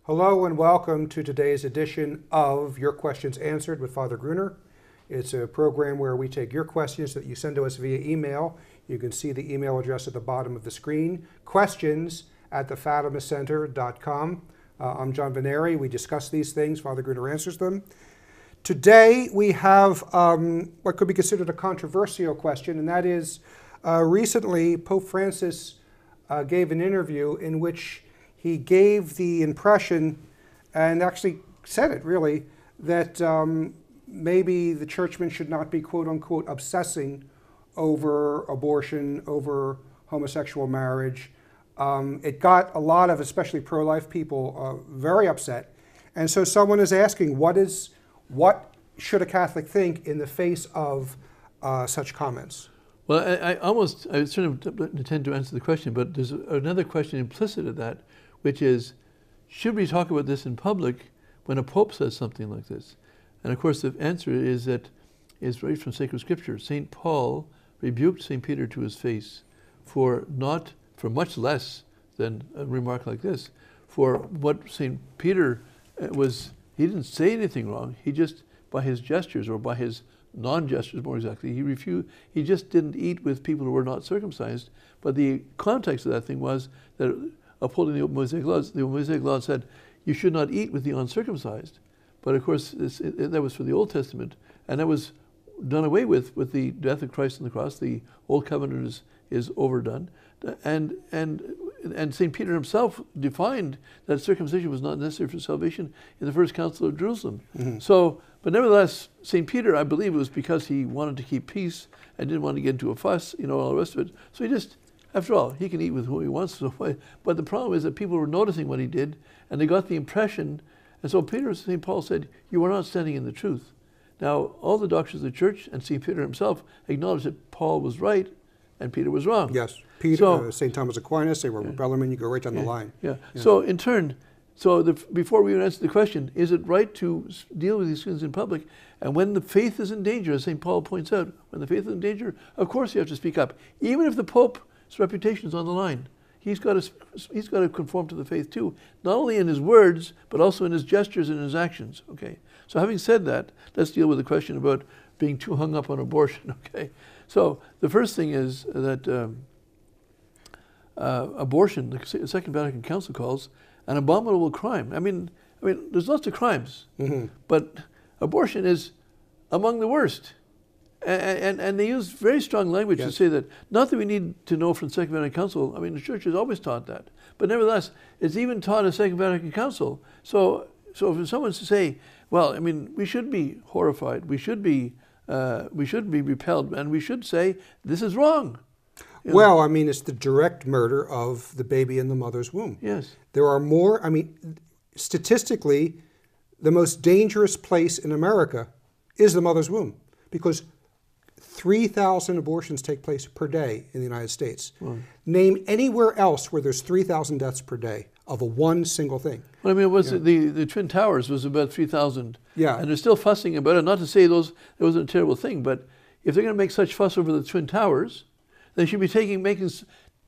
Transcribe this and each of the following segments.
Hello and welcome to today's edition of Your Questions Answered with Father Gruner. It's a program where we take your questions that you send to us via email. You can see the email address at the bottom of the screen, questions@thefatimacenter.com. I'm John Veneri. We discuss these things. Father Gruner answers them. Today we have what could be considered a controversial question, and that is recently Pope Francis gave an interview in which he gave the impression, and actually said it really, that maybe the churchmen should not be quote unquote obsessing over abortion, over homosexual marriage. It got a lot of, especially pro-life people, very upset. And so someone is asking, what should a Catholic think in the face of such comments? Well, I sort of intend to answer the question, but there's another question implicit in that, which is, should we talk about this in public when a pope says something like this? And of course the answer is right from sacred scripture. St. Paul rebuked St. Peter to his face for much less than a remark like this. For what St. Peter he didn't say anything wrong. He just, by his gestures, or by his non-gestures more exactly, he just didn't eat with people who were not circumcised. But the context of that thing was that upholding the Mosaic law said you should not eat with the uncircumcised. But of course that was for the Old Testament, and that was done away with the death of Christ on the cross. The Old Covenant is overdone, and St. Peter himself defined that circumcision was not necessary for salvation in the First Council of Jerusalem. Mm-hmm. So, but nevertheless, St. Peter, I believe it was because he wanted to keep peace and didn't want to get into a fuss, all the rest of it. So he just, after all, he can eat with whom he wants to. But the problem is that people were noticing what he did, and they got the impression. And so St. Paul said, you are not standing in the truth. Now, all the doctors of the church and St. Peter himself acknowledged that Paul was right and Peter was wrong. Yes, Peter, St. Thomas Aquinas, they were Bellarmine, you go right down the line. Yeah. So in turn, before we answer the question, is it right to deal with these things in public? And when the faith is in danger, as St. Paul points out, when the faith is in danger, of course you have to speak up. Even if the Pope's reputation is on the line, he's got to conform to the faith too, not only in his words, but also in his gestures and his actions. Okay. So having said that, let's deal with the question about being too hung up on abortion. Okay. So the first thing is that abortion, the Second Vatican Council calls an abominable crime. I mean, there's lots of crimes, mm-hmm. but abortion is among the worst. And they use very strong language to say that, not that we need to know from the Second Vatican Council. The Church has always taught that. But nevertheless, it's even taught in the Second Vatican Council. So if someone's to say, well, we should be horrified, we should be repelled, and we should say, this is wrong. Well, it's the direct murder of the baby in the mother's womb. Yes. There are more, statistically, the most dangerous place in America is the mother's womb, because 3,000 abortions take place per day in the United States. Wow. Name anywhere else where there's 3,000 deaths per day of one single thing. Well, the Twin Towers was about 3,000. Yeah. And they're still fussing about it. Not to say it wasn't a terrible thing, but if they're going to make such fuss over the Twin Towers, they should be making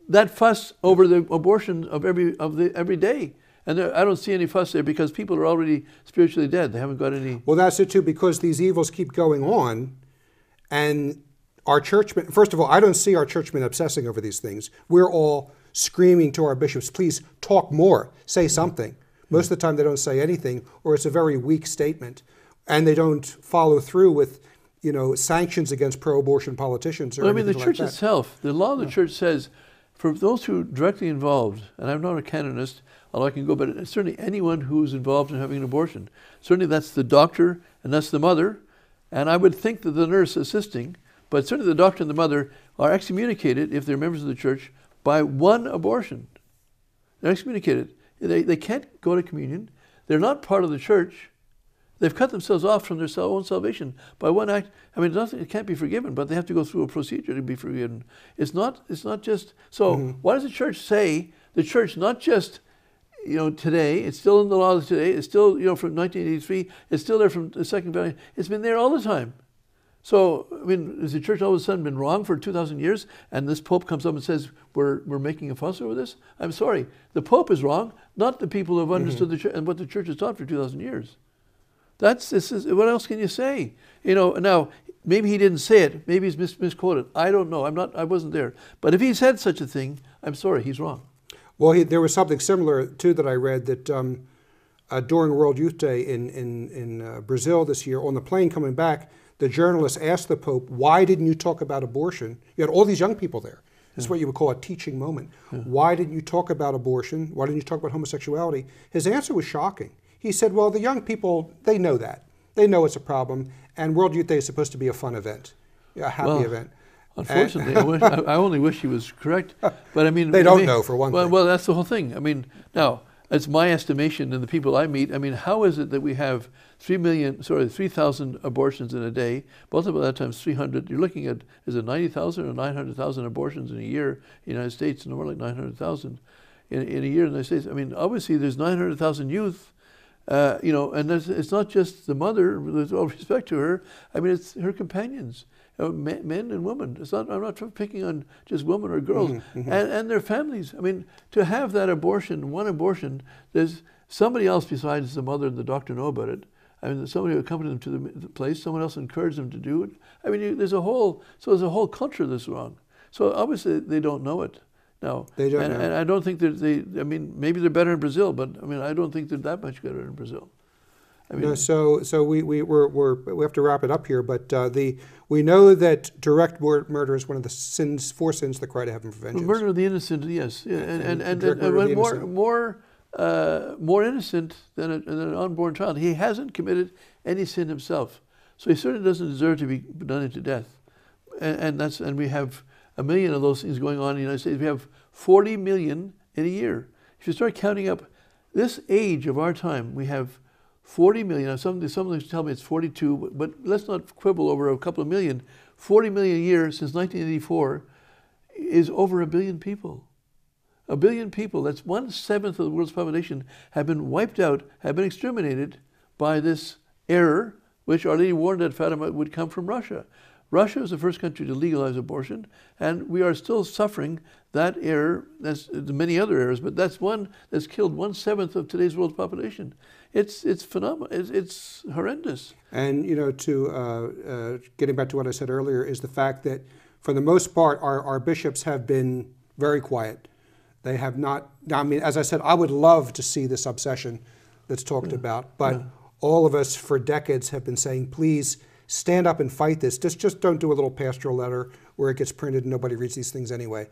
that fuss over the abortion of every day. And I don't see any fuss there because people are already spiritually dead. They haven't got any. Well, that's it too, because these evils keep going on. And our churchmen, first of all, I don't see our churchmen obsessing over these things. We're all screaming to our bishops, please talk more, say something. Most of the time they don't say anything, or it's a very weak statement. And they don't follow through with, sanctions against pro-abortion politicians or anything like that. The church itself, the law of the church says, for those who are directly involved, and I'm not a canonist, although I can go, but certainly anyone who's involved in having an abortion, certainly that's the doctor and that's the mother. And I would think that the nurse assisting, but certainly the doctor and the mother are excommunicated, if they're members of the church, by one abortion. They're excommunicated. They can't go to communion. They're not part of the church. They've cut themselves off from their own salvation by one act. It can't be forgiven, but they have to go through a procedure to be forgiven. It's not just, so mm-hmm. Why does the church say, the church not just, today, it's still in the law today, it's still, from 1983, it's still there from the Second Vatican, it's been there all the time. So, I mean, has the church all of a sudden been wrong for 2,000 years, and this Pope comes up and says, we're making a fuss over this? I'm sorry, the Pope is wrong, not the people who have understood the church and what the church has taught for 2,000 years. This is, what else can you say? You know, now, maybe he didn't say it, maybe he's misquoted. I don't know, I wasn't there. But if he said such a thing, I'm sorry, he's wrong. Well, there was something similar, too, that I read that during World Youth Day in Brazil this year, on the plane coming back, the journalist asked the Pope, why didn't you talk about abortion? You had all these young people there. This is what you would call a teaching moment. Why didn't you talk about abortion? Why didn't you talk about homosexuality? His answer was shocking. He said, well, the young people, they know that. They know it's a problem, and World Youth Day is supposed to be a fun event, a happy event. Unfortunately, I only wish he was correct. But I mean, they don't know, for one thing. Well, that's the whole thing. I mean, now, it's my estimation and the people I meet. I mean, how is it that we have 3,000 abortions in a day? Multiply that times 300. You're looking at, is it 90,000 or 900,000 abortions in a year in the United States? No more like 900,000 in a year in the United States. I mean, obviously, there's 900,000 youth. You know, and it's not just the mother. With all respect to her, I mean, it's her companions. Men and women. I'm not picking on just women or girls, and their families. I mean, to have that abortion, one abortion, there's somebody else besides the mother and the doctor know about it. I mean, somebody who accompanied them to the place, someone else encouraged them to do it. I mean, there's a whole culture that's wrong. So obviously they don't know it. No, they don't know. And I don't think that I mean, maybe they're better in Brazil, but I mean, I don't think they're that much better in Brazil. I mean, no, so we have to wrap it up here, but we know that direct murder is one of the four sins that cry to heaven for vengeance. Murder of the innocent, yes, and more innocent than an unborn child. He hasn't committed any sin himself, so he certainly doesn't deserve to be done to death. And we have 1 million of those things going on in the United States. We have 40 million in a year. If you start counting up this age of our time, we have 40 million. Some tell me it's 42, but let's not quibble over a couple of million. 40 million a year since 1984 is over 1 billion people. 1 billion people, that's 1/7 of the world's population, have been wiped out, have been exterminated by this error, which Our Lady warned that Fatima would come from Russia. Russia is the first country to legalize abortion, and we are still suffering that error. There's many other errors, but that's one that's killed 1/7 of today's world's population. It's phenomenal. It's horrendous. And you know, to getting back to what I said earlier, is the fact that for the most part, our bishops have been very quiet. They have not. I mean, as I said, I would love to see this obsession that's talked about, but all of us for decades have been saying, please stand up and fight this. Just don't do a little pastoral letter where it gets printed and nobody reads these things anyway.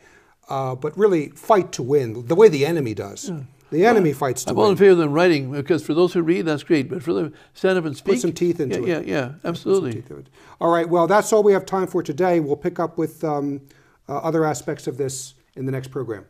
But really fight to win, the way the enemy does. The enemy fights to win. I'm all in favor of them writing, because for those who read, that's great. But for them stand up and speak. Put some teeth into it. Yeah, absolutely. All right, well, that's all we have time for today. We'll pick up with other aspects of this in the next program.